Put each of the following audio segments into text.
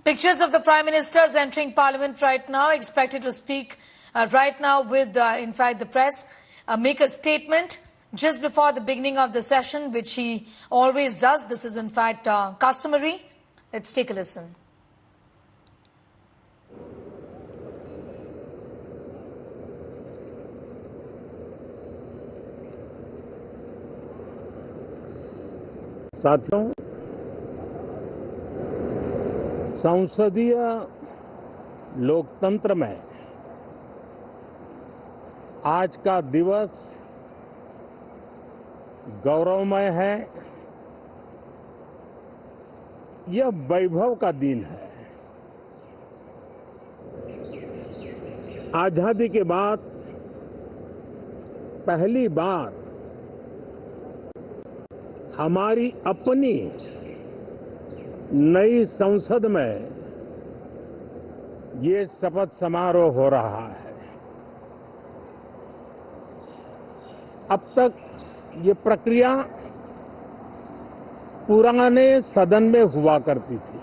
Pictures of the Prime Ministers entering Parliament right now, expected to speak right now with, in fact, the press, make a statement just before the beginning of the session, which he always does. This is, in fact, customary. Let's take a listen. साथियों, संसदीय लोकतंत्र में आज का दिवस गौरवमय है। यह वैभव का दिन है। आजादी के बाद पहली बार हमारी अपनी नई संसद में ये शपथ समारोह हो रहा है। अब तक ये प्रक्रिया पुराने सदन में हुआ करती थी।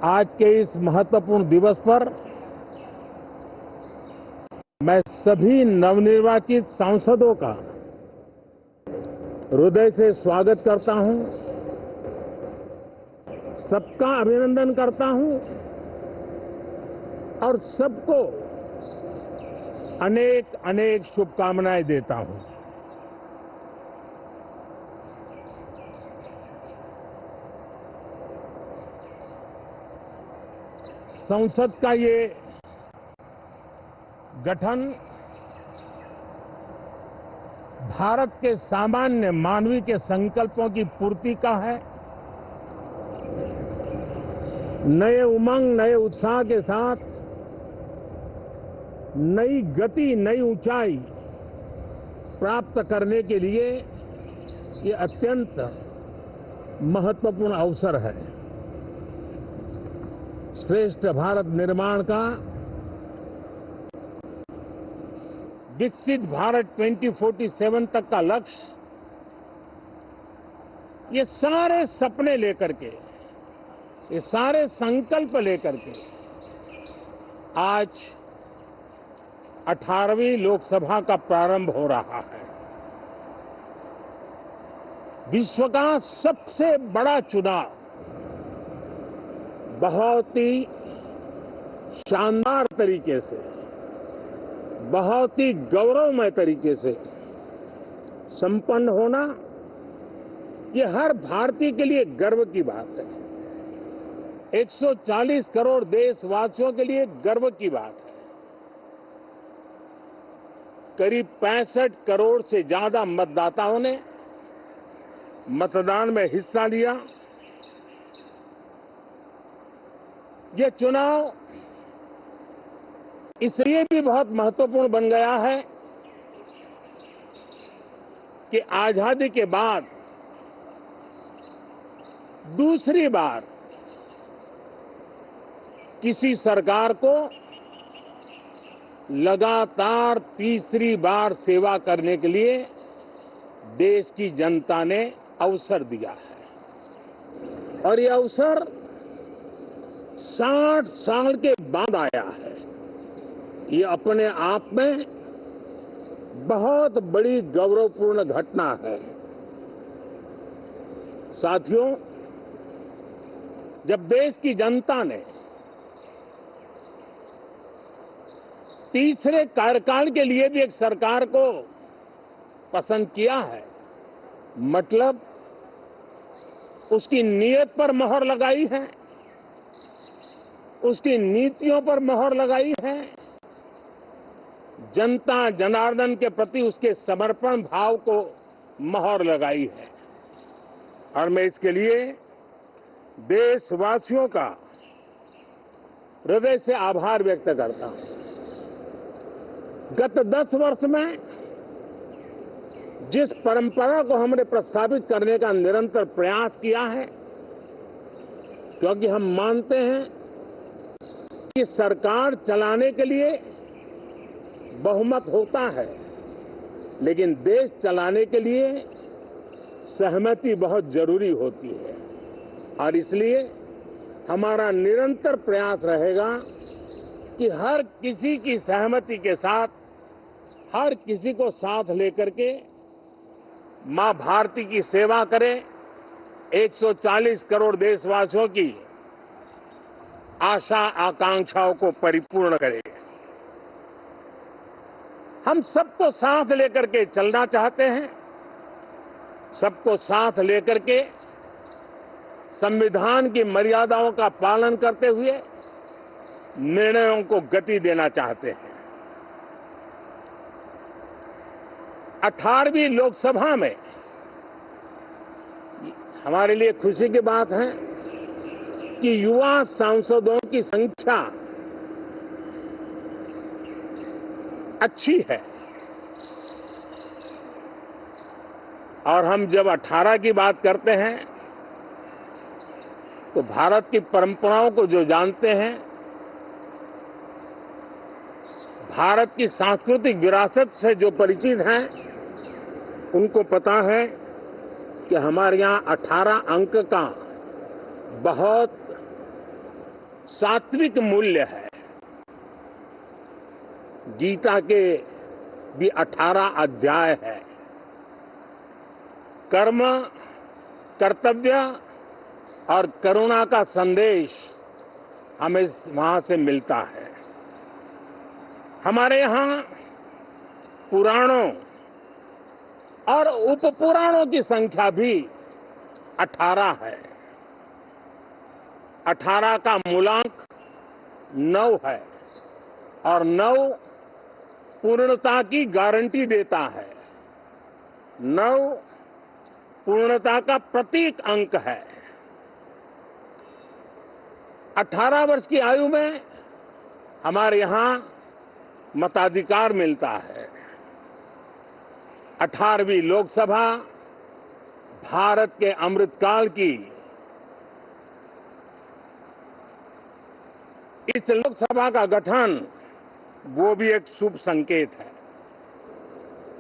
आज के इस महत्वपूर्ण दिवस पर मैं सभी नवनिर्वाचित सांसदों का हृदय से स्वागत करता हूं, सबका अभिनंदन करता हूं और सबको अनेक अनेक शुभकामनाएं देता हूं। संसद का ये गठन भारत के सामान्य मानवीय के संकल्पों की पूर्ति का है। नए उमंग, नए उत्साह के साथ नई गति, नई ऊंचाई प्राप्त करने के लिए ये अत्यंत महत्वपूर्ण अवसर है। श्रेष्ठ भारत निर्माण का, विकसित भारत 2047 तक का लक्ष्य, ये सारे सपने लेकर के, ये सारे संकल्प लेकर के आज 18वीं लोकसभा का प्रारंभ हो रहा है। विश्व का सबसे बड़ा चुनाव बहुत ही शानदार तरीके से, बहुत ही गौरवमय तरीके से संपन्न होना, ये हर भारतीय के लिए गर्व की बात है। 140 करोड़ देशवासियों के लिए गर्व की बात है। करीब 65 करोड़ से ज्यादा मतदाताओं ने मतदान में हिस्सा लिया। ये चुनाव इसलिए भी बहुत महत्वपूर्ण बन गया है कि आजादी के बाद दूसरी बार किसी सरकार को लगातार तीसरी बार सेवा करने के लिए देश की जनता ने अवसर दिया है और ये अवसर 60 साल के बाद आया है। ये अपने आप में बहुत बड़ी गौरवपूर्ण घटना है। साथियों, जब देश की जनता ने तीसरे कार्यकाल के लिए भी एक सरकार को पसंद किया है, मतलब उसकी नीयत पर मोहर लगाई है, उसकी नीतियों पर मोहर लगाई है, जनता जनार्दन के प्रति उसके समर्पण भाव को मोहर लगाई है। और मैं इसके लिए देशवासियों का हृदय से आभार व्यक्त करता हूं। गत 10 वर्ष में जिस परंपरा को हमने प्रस्तावित करने का निरंतर प्रयास किया है, क्योंकि हम मानते हैं कि सरकार चलाने के लिए बहुमत होता है, लेकिन देश चलाने के लिए सहमति बहुत जरूरी होती है और इसलिए हमारा निरंतर प्रयास रहेगा कि हर किसी की सहमति के साथ, हर किसी को साथ लेकर के मां भारती की सेवा करें, 140 करोड़ देशवासियों की आशा आकांक्षाओं को परिपूर्ण करें। हम सबको साथ लेकर के चलना चाहते हैं, सबको साथ लेकर के संविधान की मर्यादाओं का पालन करते हुए निर्णयों को गति देना चाहते हैं। 18वीं लोकसभा में हमारे लिए खुशी की बात है कि युवा सांसदों की संख्या अच्छी है और हम जब 18 की बात करते हैं तो भारत की परंपराओं को जो जानते हैं, भारत की सांस्कृतिक विरासत से जो परिचित हैं, उनको पता है कि हमारे यहां 18 अंक का बहुत सात्विक मूल्य है। गीता के भी 18 अध्याय है। कर्म, कर्तव्य और करुणा का संदेश हमें वहां से मिलता है। हमारे यहां पुराणों और उपपुराणों की संख्या भी 18 है। 18 का मूलांक 9 है और 9 पूर्णता की गारंटी देता है। 9 पूर्णता का प्रतीक अंक है। 18 वर्ष की आयु में हमारे यहां मताधिकार मिलता है। 18वीं लोकसभा भारत के अमृतकाल की इस लोकसभा का गठन वो भी एक शुभ संकेत है।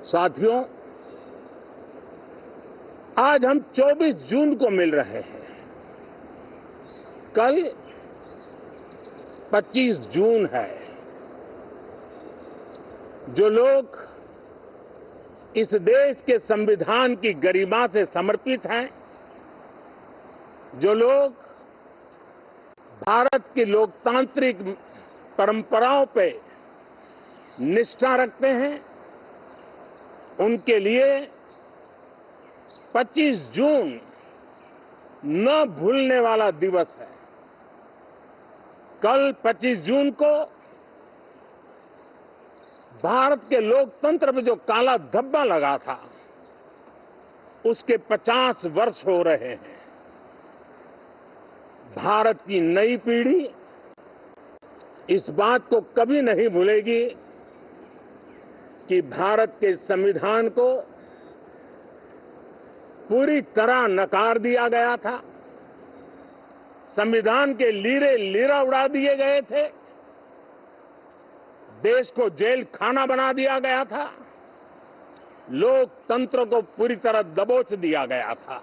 साथियों, आज हम 24 जून को मिल रहे हैं। कल 25 जून है। जो लोग इस देश के संविधान की गरिमा से समर्पित हैं, जो लोग भारत की लोकतांत्रिक परंपराओं पे निष्ठा रखते हैं, उनके लिए 25 जून न भूलने वाला दिवस है। कल 25 जून को भारत के लोकतंत्र में जो काला धब्बा लगा था, उसके 50 वर्ष हो रहे हैं। भारत की नई पीढ़ी इस बात को कभी नहीं भूलेगी कि भारत के संविधान को पूरी तरह नकार दिया गया था। संविधान के लीरे लीरा उड़ा दिए गए थे। देश को जेल खाना बना दिया गया था। लोकतंत्र को पूरी तरह दबोच दिया गया था।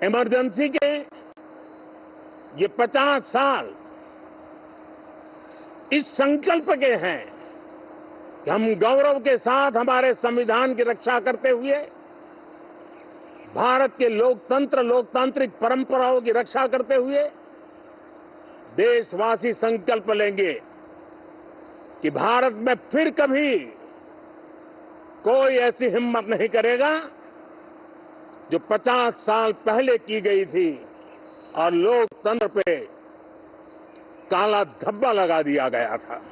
इमरजेंसी के ये 50 साल इस संकल्प के हैं कि हम गौरव के साथ हमारे संविधान की रक्षा करते हुए भारत के लोकतंत्र, लोकतांत्रिक परंपराओं की रक्षा करते हुए देशवासी संकल्प लेंगे कि भारत में फिर कभी कोई ऐसी हिम्मत नहीं करेगा जो 50 साल पहले की गई थी और लोकतंत्र पे काला धब्बा लगा दिया गया था।